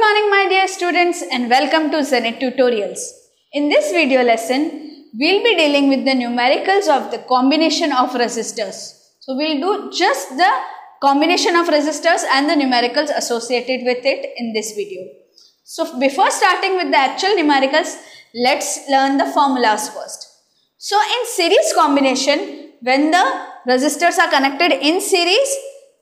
morning my dear students and welcome to Zenith Tutorials. In this video lesson, we'll be dealing with the numericals of the combination of resistors. So we'll do just the combination of resistors and the numericals associated with it in this video. So before starting with the actual numericals, let's learn the formulas first. So in series combination, when the resistors are connected in series,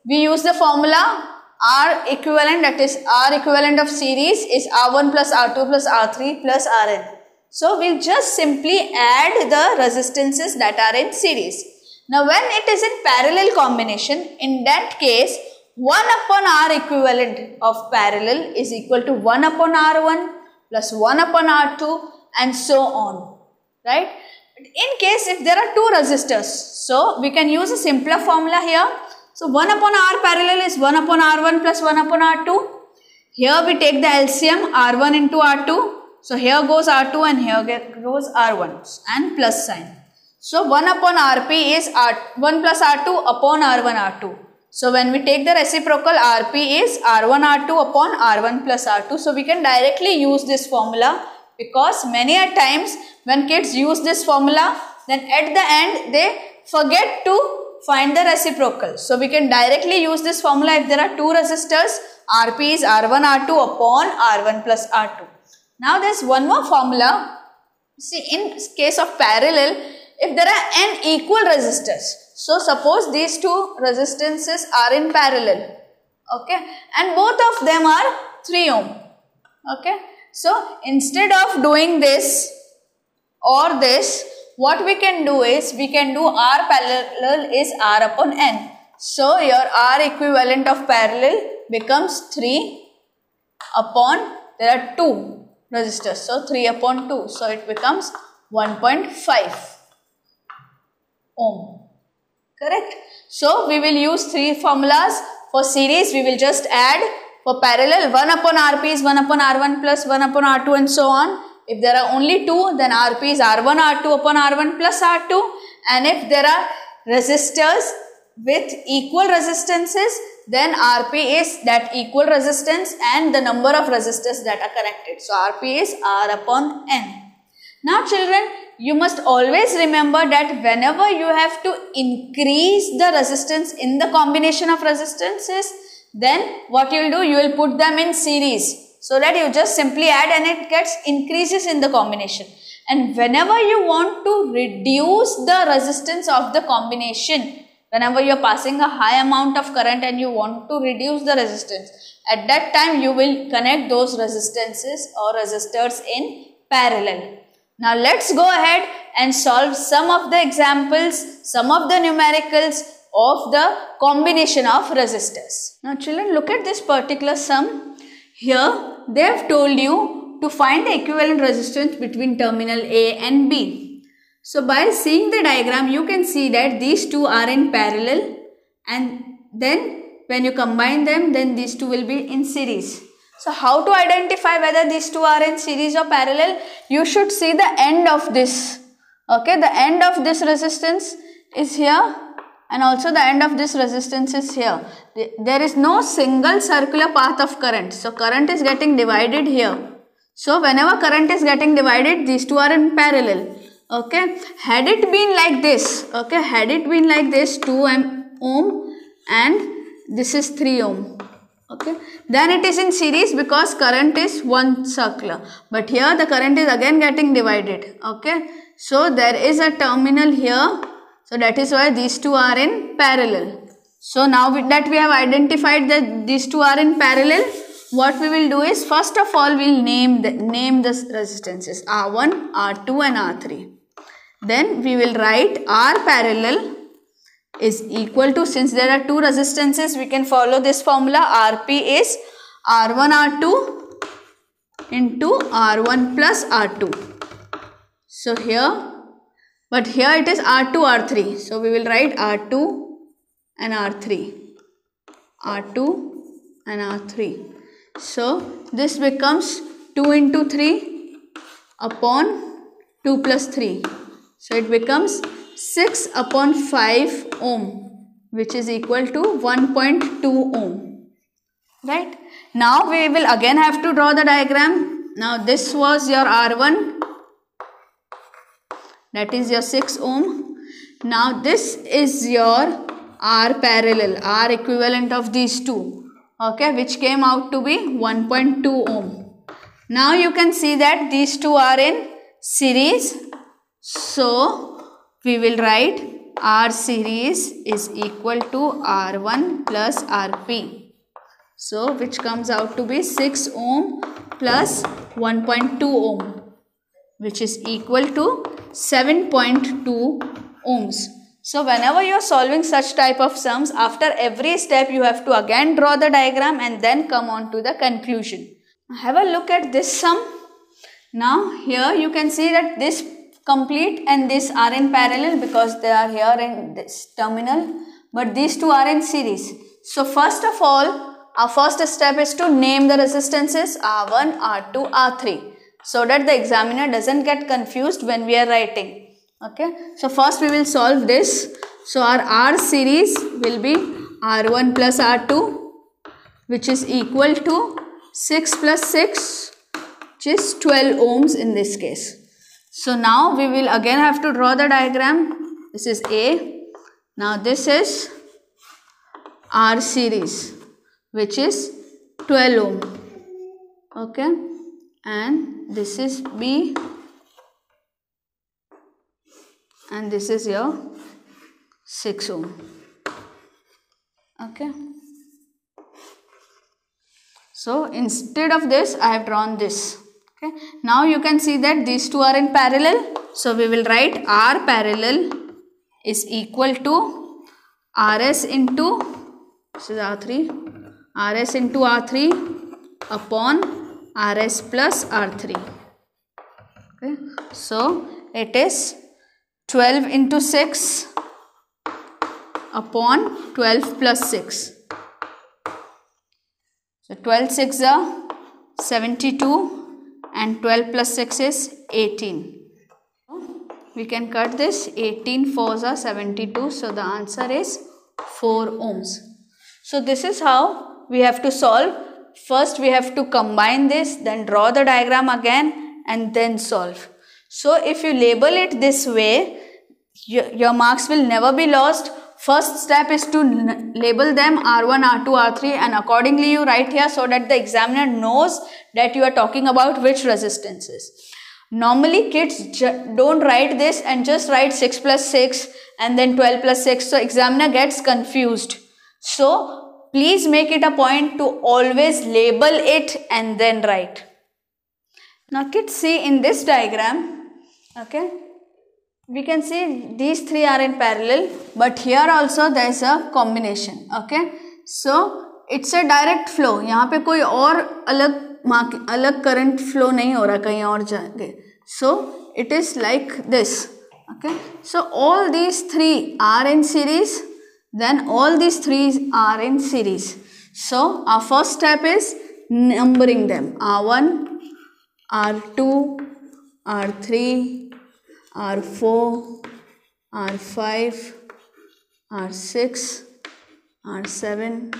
we use the formula R equivalent, that is R equivalent of series is R1 plus R2 plus R3 plus Rn. So we'll just simply add the resistances that are in series. Now when it is in parallel combination, in that case 1 upon R equivalent of parallel is equal to 1 upon R1 plus 1 upon R2 and so on, right? But in case if there are two resistors, so we can use a simpler formula here. So 1 upon R parallel is 1 upon R1 plus 1 upon R2. Here we take the LCM R1 into R2. So here goes R2 and here goes R1 and plus sign. So 1 upon RP is R1 plus R2 upon R1 R2. So when we take the reciprocal, RP is R1 R2 upon R1 plus R2. So we can directly use this formula because many a times when kids use this formula, then at the end they forget to find the reciprocal. So we can directly use this formula if there are two resistors. RP is R1 R2 upon R1 plus R2. Now there's one more formula. See, in case of parallel, if there are n equal resistors. So suppose these two resistances are in parallel. Okay. And both of them are 3 ohm. Okay. So instead of doing this or this, what we can do is, we can do R parallel is R upon N. So your R equivalent of parallel becomes 3 upon, there are 2 resistors. So 3 upon 2. So it becomes 1.5 ohm. Correct? So we will use 3 formulas. For series, we will just add. For parallel, 1 upon RP is 1 upon R1 plus 1 upon R2 and so on. If there are only 2, then RP is R1 R2 upon R1 plus R2. And if there are resistors with equal resistances, then RP is that equal resistance and the number of resistors that are connected. So RP is R upon N. Now children, you must always remember that whenever you have to increase the resistance in the combination of resistances, then what you will do, you will put them in series. So that you just simply add and it gets increases in the combination. And whenever you want to reduce the resistance of the combination, whenever you are passing a high amount of current and you want to reduce the resistance, at that time you will connect those resistances or resistors in parallel. Now let's go ahead and solve some of the examples, some of the numericals of the combination of resistors. Now children, look at this particular sum. Here they have told you to find the equivalent resistance between terminal A and B. So by seeing the diagram, you can see that these two are in parallel, and then when you combine them, then these two will be in series. So how to identify whether these two are in series or parallel? You should see the end of this. Okay, the end of this resistance is here. And also the end of this resistance is here. There is no single circular path of current. So current is getting divided here. So whenever current is getting divided, these two are in parallel. Okay. Had it been like this, okay, had it been like this, 2 ohm and this is 3 ohm. Okay. Then it is in series because current is one circular. But here the current is again getting divided. Okay. So there is a terminal here. So that is why these two are in parallel. So now that we have identified that these two are in parallel, what we will do is, first of all we will name the resistances R1, R2 and R3. Then we will write R parallel is equal to, since there are two resistances, we can follow this formula. RP is R1 R2 into R1 plus R2. So here, but here it is R2, R3. So we will write R2 and R3. R2 and R3. So this becomes 2 into 3 upon 2 plus 3. So it becomes 6 upon 5 ohm, which is equal to 1.2 ohm. Right? Now we will again have to draw the diagram. Now this was your R1, that is your 6 ohm. Now this is your R parallel, R equivalent of these two, okay, which came out to be 1.2 ohm. Now you can see that these two are in series. So we will write R series is equal to R1 plus Rp. So which comes out to be 6 ohm plus 1.2 ohm, which is equal to 7.2 ohms. So whenever you are solving such type of sums, after every step you have to again draw the diagram and then come on to the conclusion. Have a look at this sum. Now here you can see that this complete and this are in parallel because they are here in this terminal, but these two are in series. So first of all, our first step is to name the resistances R1, R2, R3, so that the examiner doesn't get confused when we are writing. Okay, so first we will solve this. So our R series will be R1 plus R2, which is equal to 6 plus 6, which is 12 ohms in this case. So now we will again have to draw the diagram. This is A. Now this is R series, which is 12 ohm, okay, and this is B, and this is your 6 ohm, okay. So instead of this I have drawn this, okay. Now you can see that these two are in parallel, so we will write R parallel is equal to RS into, this is R3, RS into R3 upon RS plus R3. Okay. So it is 12 into 6 upon 12 plus 6. So 12 6 are 72 and 12 plus 6 is 18. We can cut this. 18 4s are 72. So the answer is 4 ohms. So this is how we have to solve. First we have to combine this, then draw the diagram again and then solve. So if you label it this way, your marks will never be lost. First step is to label them R1, R2, R3 and accordingly you write here so that the examiner knows that you are talking about which resistances. Normally kids don't write this and just write 6 plus 6 and then 12 plus 6. So examiner gets confused. So please make it a point to always label it and then write. Now kids, see in this diagram, okay, we can see these three are in parallel, but here also there is a combination, okay. So it's a direct flow. यहाँ पे कोई और अलग current flow नहीं हो रहा कहीं और जाके. So it is like this, okay. So all these three are in series. Then all these three are in series. So our first step is numbering them. R1, R2, R3, R4, R5, R6, R7,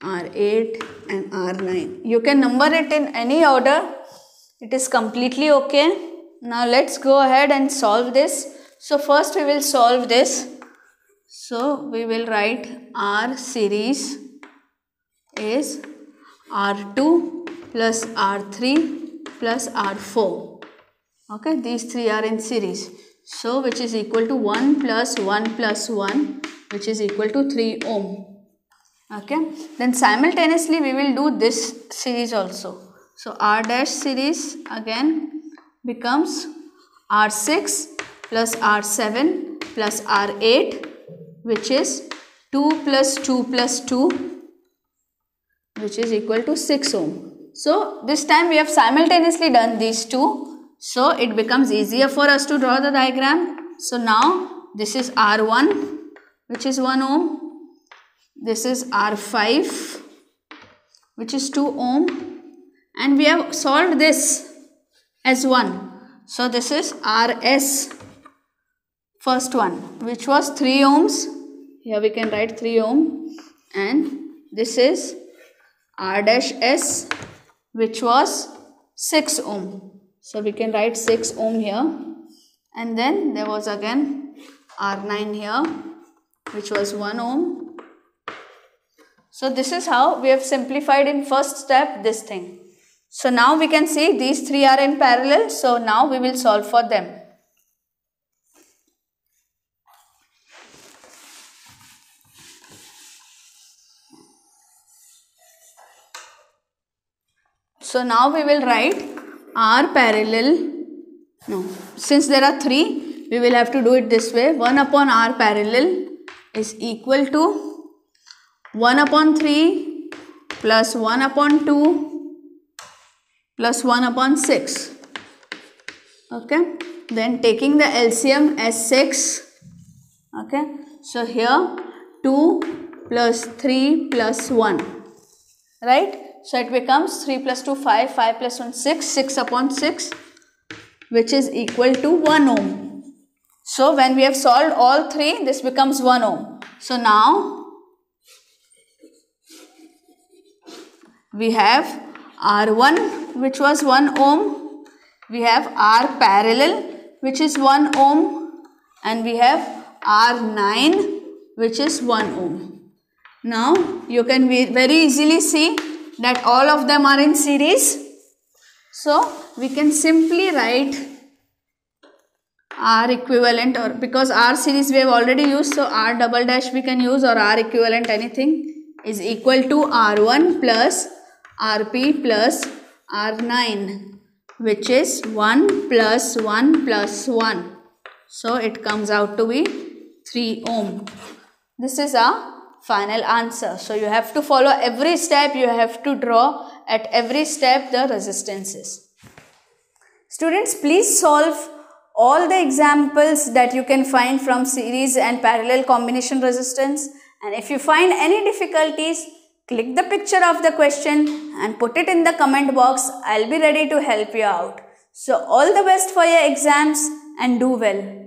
R8 and R9. You can number it in any order. It is completely okay. Now let's go ahead and solve this. So first we will solve this. So we will write R series is R2 plus R3 plus R4. Okay, these three are in series. So which is equal to 1 plus 1 plus 1, which is equal to 3 ohm. Okay, then simultaneously we will do this series also. So R dash series again becomes R6 plus R7 plus R8, which is 2 plus 2 plus 2, which is equal to 6 ohm. So this time we have simultaneously done these two, so it becomes easier for us to draw the diagram. So now this is R1, which is 1 ohm. This is R5, which is 2 ohm, and we have solved this as 1. So this is RS, first one, which was 3 ohms. Here we can write 3 ohm, and this is R dash S, which was 6 ohm. So we can write 6 ohm here. And then there was again R9 here, which was 1 ohm. So this is how we have simplified in first step this thing. So now we can see these three are in parallel. So now we will solve for them. So now we will write R parallel. No, since there are three, we will have to do it this way. 1 upon R parallel is equal to 1 upon 3 plus 1 upon 2 plus 1 upon 6. Okay. Then taking the LCM as 6. Okay. So here 2 plus 3 plus 1. Right. So it becomes 3 plus 2 5, 5 plus 1 6, 6 upon 6, which is equal to 1 ohm. So when we have solved all three, this becomes 1 ohm. So now we have R1, which was 1 ohm. We have R parallel, which is 1 ohm. And we have R9, which is 1 ohm. Now you can very easily see that all of them are in series. So we can simply write R equivalent, or because R series we have already used, so R double dash we can use, or R equivalent anything, is equal to R1 plus Rp plus R9, which is 1 plus 1 plus 1. So it comes out to be 3 ohm. This is our final answer. So you have to follow every step, you have to draw at every step the resistances. Students, please solve all the examples that you can find from series and parallel combination resistance. And if you find any difficulties, click the picture of the question and put it in the comment box. I'll be ready to help you out. So all the best for your exams and do well.